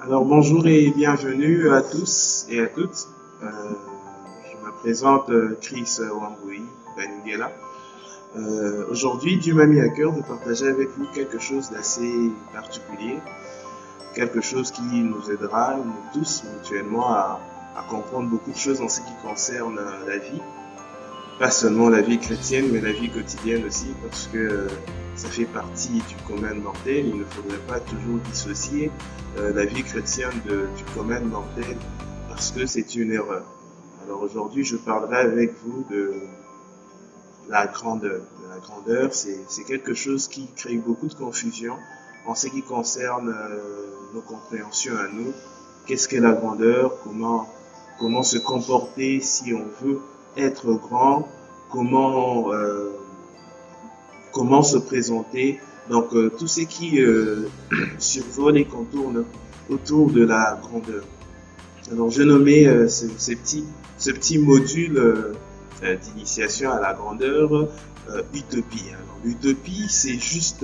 Alors bonjour et bienvenue à tous et à toutes. Je me présente Chris Wambui Baningela. Aujourd'hui, Dieu m'a mis à cœur de partager avec vous quelque chose d'assez particulier, quelque chose qui nous aidera, nous tous, mutuellement, à comprendre beaucoup de choses en ce qui concerne la vie. Pas seulement la vie chrétienne, mais la vie quotidienne aussi, parce que ça fait partie du commun mortel. Il ne faudrait pas toujours dissocier la vie chrétienne du commun mortel, parce que c'est une erreur. Alors aujourd'hui, je parlerai avec vous de la grandeur. La grandeur, c'est quelque chose qui crée beaucoup de confusion en ce qui concerne nos compréhensions à nous. Qu'est-ce qu'est la grandeur? Comment se comporter si on veut être grand? Comment se présenter? Donc tout ce qui survole et contourne autour de la grandeur. Alors je nommais ce petit module d'initiation à la grandeur utopie. Alors l'utopie, c'est juste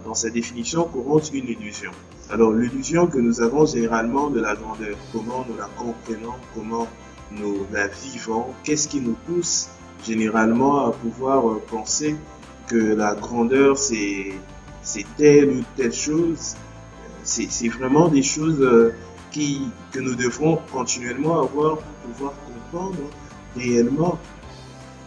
dans sa définition courante une illusion. Alors l'illusion que nous avons généralement de la grandeur, comment nous la comprenons, comment nous la vivons, qu'est-ce qui nous pousse généralement à pouvoir penser que la grandeur c'est telle ou telle chose. C'est vraiment des choses que nous devrons continuellement avoir pour pouvoir comprendre réellement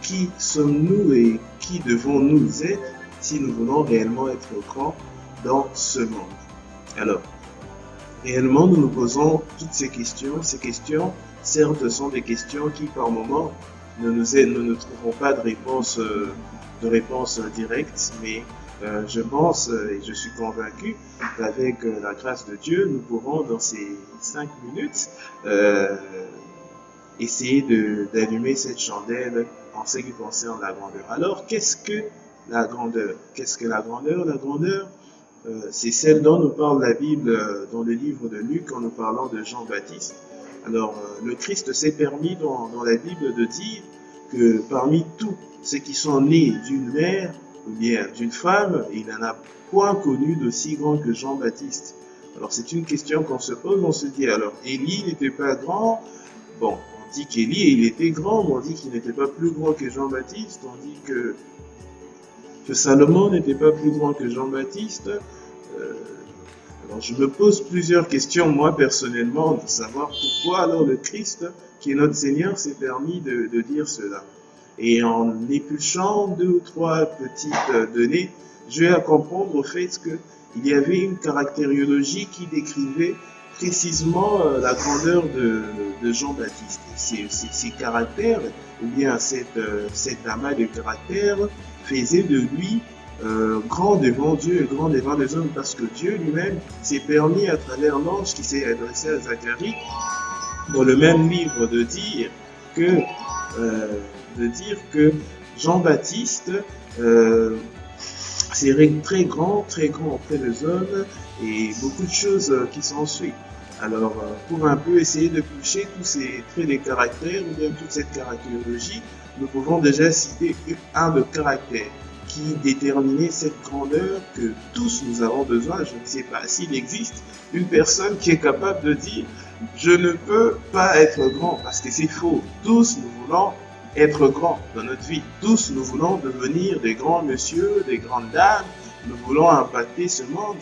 qui sommes-nous et qui devons-nous être si nous voulons réellement être grands dans ce monde. Alors, réellement, nous nous posons toutes ces questions. Ces questions, certes, sont des questions qui, par moments, nous ne trouvons pas de réponse directe, mais je pense et je suis convaincu qu'avec la grâce de Dieu, nous pourrons, dans ces 5 minutes, essayer d'allumer cette chandelle en ce qui concerne la grandeur. Alors, qu'est-ce que la grandeur? Qu'est-ce que la grandeur? La grandeur, c'est celle dont nous parle la Bible dans le livre de Luc en nous parlant de Jean-Baptiste. Alors, le Christ s'est permis dans la Bible de dire que parmi tous ceux qui sont nés d'une mère ou bien d'une femme, il n'en a point connu d'aussi grand que Jean-Baptiste. Alors, c'est une question qu'on se pose, on se dit, alors, Élie n'était pas grand? Bon, on dit qu'Élie, il était grand, mais on dit qu'il n'était pas plus grand que Jean-Baptiste, on dit que Salomon n'était pas plus grand que Jean-Baptiste. Alors je me pose plusieurs questions, moi personnellement, de savoir pourquoi alors le Christ, qui est notre Seigneur, s'est permis de dire cela. Et en épluchant 2 ou 3 petites données, je vais à comprendre au fait qu'il y avait une caractériologie qui décrivait précisément la grandeur de Jean-Baptiste. Ces caractères, ou bien cet amas de caractères, faisait de lui grand devant Dieu et grand devant les hommes, parce que Dieu lui-même s'est permis à travers l'ange qui s'est adressé à Zacharie dans le même livre de dire que Jean-Baptiste serait très grand auprès des hommes et beaucoup de choses qui s'ensuivent. Alors, pour un peu essayer de coucher tous ces traits de caractère ou bien toute cette caractériologie, nous pouvons déjà citer un de caractère qui déterminait cette grandeur que tous nous avons besoin. Je ne sais pas s'il existe une personne qui est capable de dire « Je ne peux pas être grand » parce que c'est faux. Tous nous voulons être grands dans notre vie. Tous nous voulons devenir des grands messieurs, des grandes dames. Nous voulons impacter ce monde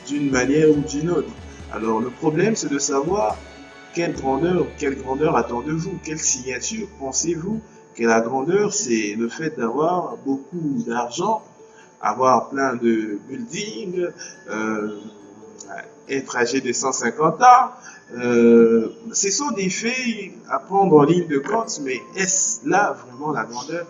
d'une manière ou d'une autre. Alors le problème, c'est de savoir quelle grandeur attendez-vous, quelle signature pensez-vous que la grandeur, c'est le fait d'avoir beaucoup d'argent, avoir plein de buildings, être âgé de 150 ans. Ce sont des faits à prendre en ligne de compte, mais est-ce là vraiment la grandeur?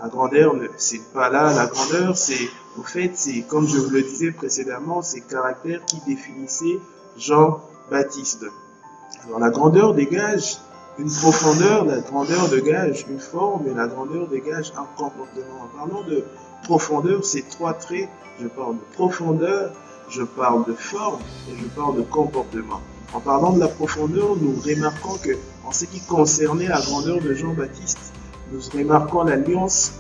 La grandeur, c'est pas là. La grandeur, c'est, au fait, c'est, comme je vous le disais précédemment, ces caractères qui définissaient Jean-Baptiste. Alors, la grandeur dégage une profondeur, la grandeur dégage une forme et la grandeur dégage un comportement. En parlant de profondeur, c'est 3 traits. Je parle de profondeur, je parle de forme et je parle de comportement. En parlant de la profondeur, nous remarquons que, en ce qui concernait la grandeur de Jean-Baptiste, nous remarquons l'alliance,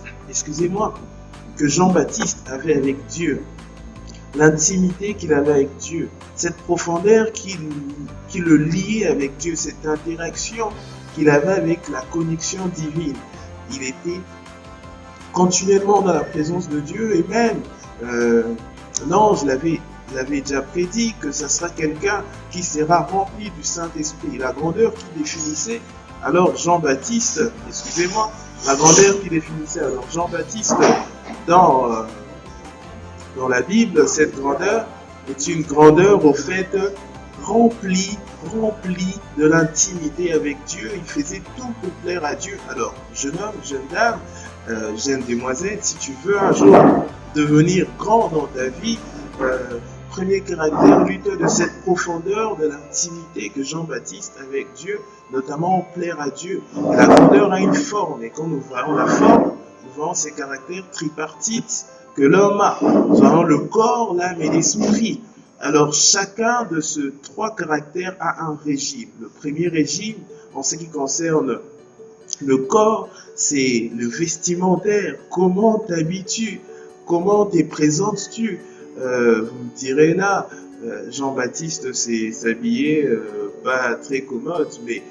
que Jean-Baptiste avait avec Dieu. l'intimité qu'il avait avec Dieu, cette profondeur qui le liait avec Dieu, cette interaction qu'il avait avec la connexion divine. Il était continuellement dans la présence de Dieu, et même l'ange l'avait déjà prédit que ce sera quelqu'un qui sera rempli du Saint-Esprit. La grandeur qui définissait alors Jean-Baptiste, excusez-moi, la grandeur qui définissait alors Jean-Baptiste dans la Bible, cette grandeur est une grandeur au fait remplie de l'intimité avec Dieu. Il faisait tout pour plaire à Dieu. Alors, jeune homme, jeune dame, jeune demoiselle, si tu veux un jour devenir grand dans ta vie, premier caractère lutte de cette profondeur de l'intimité que Jean-Baptiste avec Dieu, notamment plaire à Dieu. Et la grandeur a une forme, et quand nous voyons la forme, nous voyons ces caractères tripartites que l'homme a. Nous voyons le corps, l'âme et l'esprit. Alors chacun de ces trois caractères a un régime. Le premier régime, en ce qui concerne le corps, c'est le vestimentaire. Comment t'habitues? Comment te présentes-tu? Vous me direz là, Jean-Baptiste s'est habillé pas très commode, mais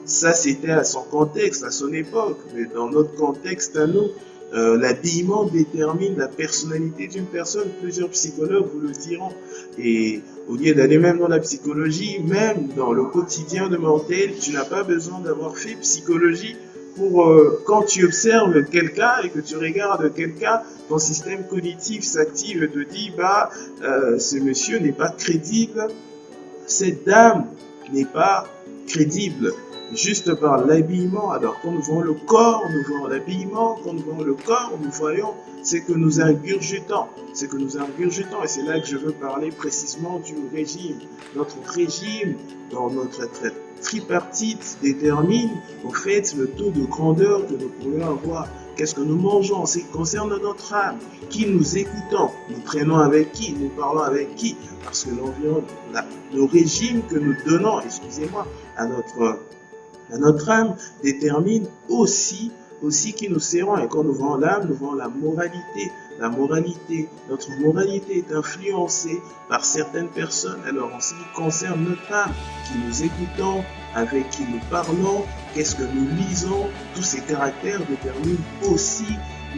ça c'était à son contexte, à son époque. Mais dans notre contexte à nous, l'habillement détermine la personnalité d'une personne. Plusieurs psychologues vous le diront. Et au lieu d'aller même dans la psychologie, même dans le quotidien de mortel, tu n'as pas besoin d'avoir fait psychologie pour quand tu observes quelqu'un et que tu regardes quelqu'un, ton système cognitif s'active et te dit ce monsieur n'est pas crédible, cette dame n'est pas crédible. Juste par l'habillement. Alors quand nous voyons le corps, nous voyons l'habillement. Quand nous voyons le corps, nous voyons ce que nous ingurgitons. Ce que nous ingurgitons. Et c'est là que je veux parler précisément du régime. Notre régime, dans notre tripartite, détermine au fait le taux de grandeur que nous pourrions avoir. Qu'est-ce que nous mangeons en ce qui concerne notre âme? Qui nous écoutons? Nous traînons avec qui? Nous parlons avec qui? Parce que le régime que nous donnons, excusez-moi, à notre âme détermine aussi qui nous serons. Et quand nous voyons l'âme, nous voyons la moralité. La moralité, notre moralité est influencée par certaines personnes. Alors en ce qui concerne notre âme, qui nous écoutons, avec qui nous parlons, qu'est-ce que nous lisons, tous ces caractères déterminent aussi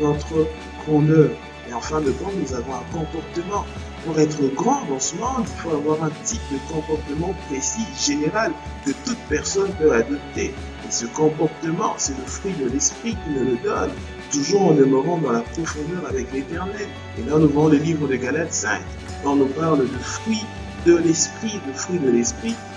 notre grandeur. Et en fin de compte, nous avons un comportement. Pour être grand dans ce monde, il faut avoir un type de comportement précis, général, que toute personne peut adopter. Et ce comportement, c'est le fruit de l'esprit qui nous le donne, toujours en demeurant dans la profondeur avec l'Éternel. Et là, nous voyons le livre de Galates 5, quand on nous parle de fruits de l'esprit,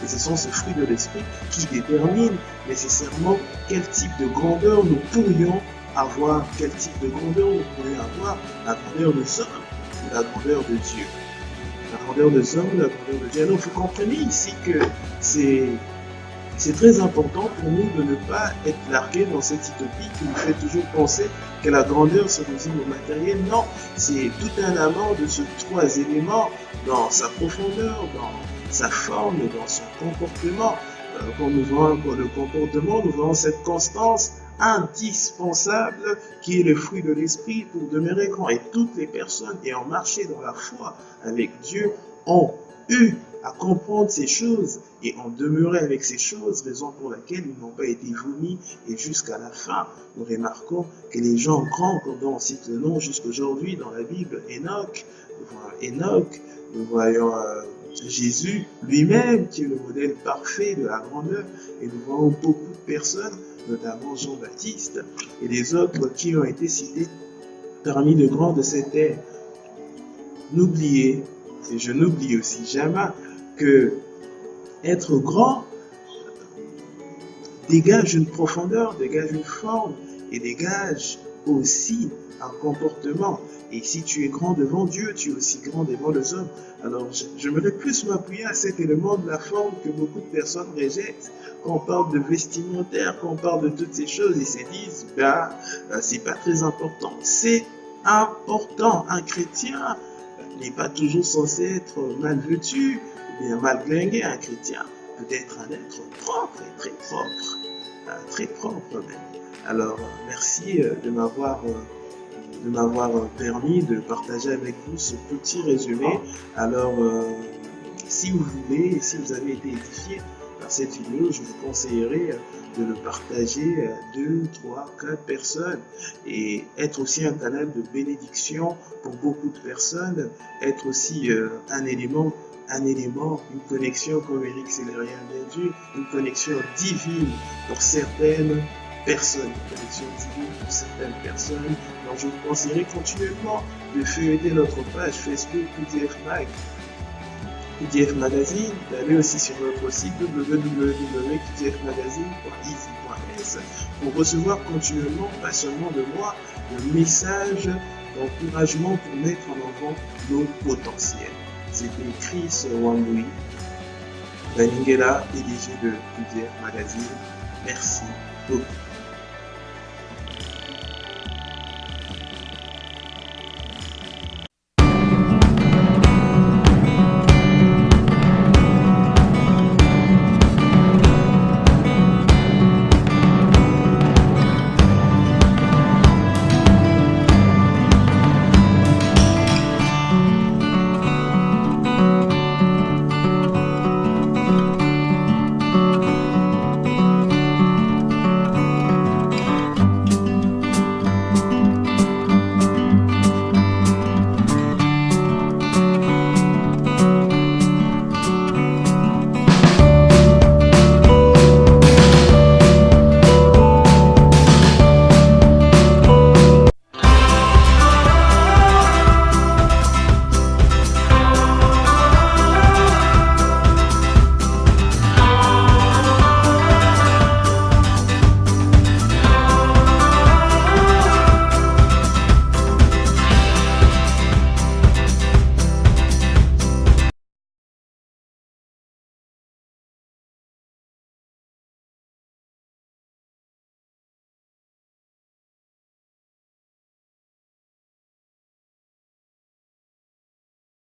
et ce sont ces fruits de l'esprit qui déterminent nécessairement quel type de grandeur nous pourrions avoir, la grandeur de l'homme, la grandeur de Dieu. La grandeur des hommes, la grandeur de Dieu. Alors, vous comprenez ici que c'est très important pour nous de ne pas être largués dans cette utopie qui nous fait toujours penser que la grandeur se résume au matériel. Non, c'est tout un amas de ces trois éléments dans sa profondeur, dans sa forme et dans son comportement. Quand nous voyons le comportement, nous voyons cette constance indispensable qui est le fruit de l'esprit pour demeurer grand. Et toutes les personnes ayant marché dans la foi avec Dieu ont eu à comprendre ces choses et ont demeuré avec ces choses, raison pour laquelle ils n'ont pas été vomis. Et jusqu'à la fin, nous remarquons que les gens grands, comme on cite le nom jusqu'aujourd'hui dans la Bible, Enoch, nous voyons Jésus lui-même qui est le modèle parfait de la grandeur, et nous voyons beaucoup de personnes, notamment Jean-Baptiste et les autres qui ont été cités parmi les grands de cette ère. N'oubliez, et je n'oublie aussi jamais, que être grand dégage une profondeur, dégage une forme et dégage aussi un comportement. Et si tu es grand devant Dieu, tu es aussi grand devant les hommes. Alors, j'aimerais plus m'appuyer à cet élément de la forme que beaucoup de personnes rejettent. Quand on parle de vestimentaire, quand on parle de toutes ces choses, ils se disent, c'est pas très important. C'est important. Un chrétien n'est pas toujours censé être mal vêtu, ou bien mal glingué. Un chrétien peut être un être propre et très propre même. Alors, merci de m'avoir de m'avoir permis de partager avec vous ce petit résumé. Alors, si vous voulez, si vous avez été édifié par cette vidéo, je vous conseillerais de le partager à 2, 3, 4 personnes et être aussi un canal de bénédiction pour beaucoup de personnes, être aussi un élément, une connexion, comme Éric Célérien a dit, une connexion divine pour certaines personnes, une connexion divine pour certaines personnes. Donc je vous conseillerais continuellement de feuilleter notre page Facebook PDF Mag, PDF Magazine, d'aller aussi sur notre site www.pdfmagazine.easy.s pour recevoir continuellement, pas seulement de moi, le message d'encouragement pour mettre en avant nos potentiels. C'était Chris Wambui, Baningela, PDG de PDF Magazine. Merci beaucoup.